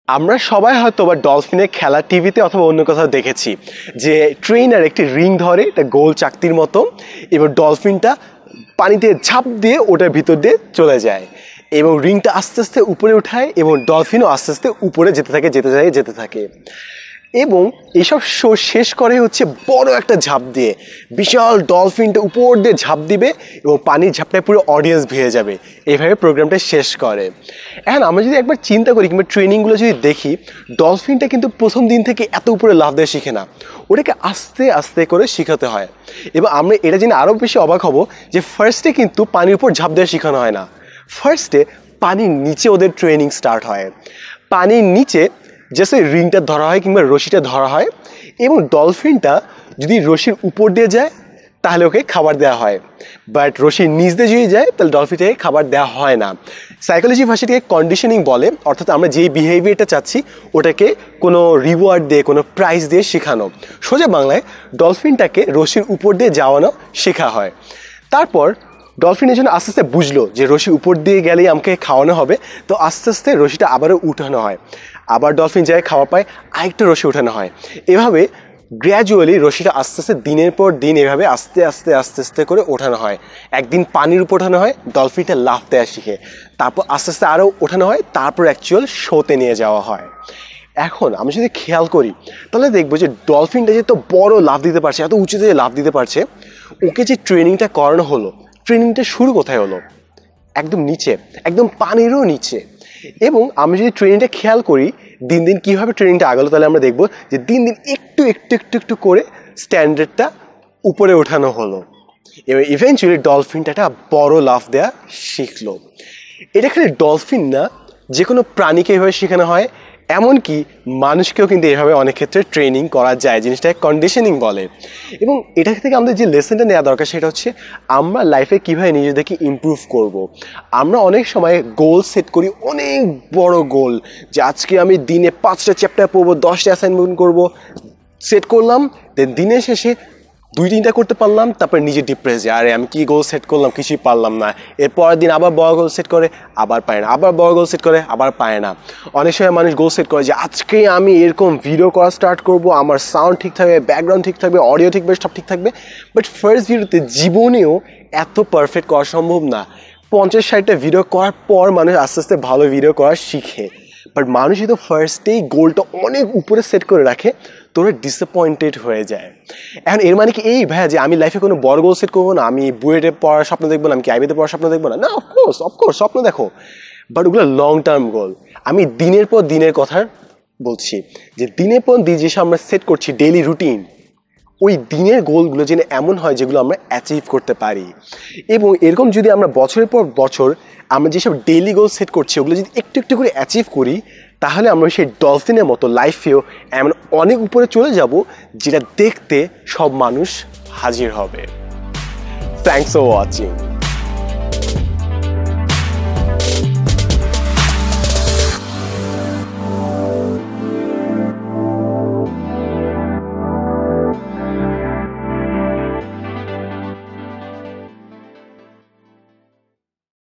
আমরা সবাই হয়তো বা ডলফিনের খেলা টিভিতে অথবা অন্য কোথাও দেখেছি যে ট্রেনার একটি রিং ধরে, এটা গোল চাকতির মতো, এবং ডলফিনটা পানিতে ঝাঁপ দিয়ে ওটার ভিতর দিয়ে চলে যায় এবং রিংটা আস্তে আস্তে উপরে উঠায় এবং ডলফিনও আস্তে আস্তে উপরে যেতে থাকে এবং এইসব শো শেষ করে হচ্ছে বড় একটা ঝাঁপ দিয়ে। বিশাল ডলফিনটা উপর দিয়ে ঝাঁপ দিবে এবং পানির ঝাঁপটায় পুরো অডিয়েন্স ভিড়ে যাবে। এইভাবে প্রোগ্রামটা শেষ করে। এখন আমরা যদি একবার চিন্তা করি কিংবা ট্রেনিংগুলো যদি দেখি, ডলফিনটা কিন্তু প্রথম দিন থেকে এত উপরে লাফ দিয়ে শিখে না, ওটাকে আস্তে আস্তে করে শেখাতে হয়। এবং আমরা এটা জেনে আরও বেশি অবাক হব যে ফার্স্টে কিন্তু পানির উপর ঝাঁপ দিয়ে শেখানো হয় না, ফার্স্টে পানির নিচে ওদের ট্রেনিং স্টার্ট হয়। পানির নিচে জাস্ট ওই রিংটা ধরা হয় কিংবা রশিটা ধরা হয় এবং ডলফিনটা যদি রশির উপর দিয়ে যায় তাহলে ওকে খাবার দেওয়া হয়, বাট রশির নিচ দিয়ে যদি যায় তাহলে ডলফিনটাকে খাবার দেওয়া হয় না। সাইকোলজি ভাষাটাকে কন্ডিশনিং বলে, অর্থাৎ আমরা যেই বিহেভিয়ারটা চাচ্ছি ওটাকে কোনো রিওয়ার্ড দিয়ে, কোনো প্রাইজ দিয়ে শেখানো। সোজা বাংলায় ডলফিনটাকে রশির উপর দিয়ে যাওয়ানো শেখা হয়। তারপর ডলফিনের জন্য আস্তে আস্তে বুঝলো যে রশির উপর দিয়ে গেলেই আমাকে খাওয়ানো হবে, তো আস্তে আস্তে রশিটা আবারও উঠানো হয়, আবার ডলফিন যায় খাওয়া পায়, আরেকটা রশি উঠানো হয়। এভাবে গ্র্যাজুয়ালি রশিটা আস্তে আস্তে দিনের পর দিন এভাবে আস্তে আস্তে আস্তে আস্তে করে ওঠানো হয়। একদিন পানির উপর ওঠানো হয়, ডলফিনটা লাফ দেওয়া শিখে, তারপর আস্তে আস্তে আরও ওঠানো হয়, তারপর অ্যাকচুয়াল শোতে নিয়ে যাওয়া হয়। এখন আমি যদি খেয়াল করি তাহলে দেখবো যে ডলফিনটা যে এত বড় লাফ দিতে পারছে, এত উঁচুতে লাফ দিতে পারছে, ওকে যে ট্রেনিংটা করানো হলো, ট্রেনিংটা শুরু কোথায় হলো? একদম নিচে, একদম পানিরও নিচে। এবং আমি যদি ট্রেনিংটা খেয়াল করি দিন দিন কীভাবে ট্রেনিংটা আগালো, তাহলে আমরা দেখব যে দিন দিন একটু একটু একটু একটু করে স্ট্যান্ডার্ডটা উপরে ওঠানো হলো এবং ইভেনচুয়ালি ডলফিনটা একটা বড় লাফ দেওয়া শিখলো। এটা খালি ডলফিন না, যে কোনো প্রাণীকে এভাবে শেখানো হয়, এমনকি মানুষকেও কিন্তু এভাবে অনেক ক্ষেত্রে ট্রেনিং করা যায়, জিনিসটাকে কন্ডিশনিং বলে। এবং এটা থেকে আমাদের যে লেসনটা নেওয়া দরকার সেটা হচ্ছে আমরা লাইফে কীভাবে নিজেদেরকে ইমপ্রুভ করব। আমরা অনেক সময় গোল সেট করি, অনেক বড় গোল, যে আজকে আমি দিনে 5টা চ্যাপ্টার পড়বো, 10টা অ্যাসাইনমেন্ট করব, সেট করলাম, দেন দিনের শেষে 2-3টা করতে পারলাম, তারপরে নিজে ডিপ্রেস যায়, আরে আমি কি গোল সেট করলাম, কিছুই পারলাম না। এর পরের দিন আবার বড় গোল সেট করে, আবার পায় না, আবার বড় গোল সেট করে, আবার পায় না। অনেক সময় মানুষ গোল সেট করে যে আজকে আমি এরকম ভিডিও করা স্টার্ট করব, আমার সাউন্ড ঠিক থাকবে, ব্যাকগ্রাউন্ড ঠিক থাকবে, অডিও ঠিক থাকবে, সব ঠিক থাকবে, বাট ফার্স্ট ভিডিওতে জীবনেও এত পারফেক্ট করা সম্ভব না। 50-60টা ভিডিও করার পর মানুষ আস্তে আস্তে ভালো ভিডিও করা শিখে, বাট মানুষই তো ফার্স্টেই গোলটা অনেক উপরে সেট করে রাখে, তোরা ডিসঅ্যাপয়েন্টেড হয়ে যায়। এখন এর মানে কি এই ভাইয়া যে আমি লাইফে কোনো বড় গোল সেট করবো না, আমি বুয়েটে পড়ার স্বপ্ন দেখবো না, আমি কি আইবিতে পড়ার স্বপ্ন দেখবো না? না, অফকোর্স স্বপ্ন দেখো, বাট ওগুলো লং টার্ম গোল। আমি দিনের পর দিনের কথা বলছি, যে দিনের পর দিন যেসব আমরা সেট করছি ডেইলি রুটিন, ওই দিনের গোলগুলো যেন এমন হয় যেগুলো আমরা অ্যাচিভ করতে পারি। এবং এরকম যদি আমরা বছরের পর বছর আমরা যেসব ডেইলি গোল সেট করছি ওগুলো যদি একটু একটু করে অ্যাচিভ করি, তাহলে আমরা সেই ডলফিনের মতো লাইফেও এমন অনেক উপরে চলে যাব যেটা দেখতে সব মানুষ হাজির হবে। Thanks for watching.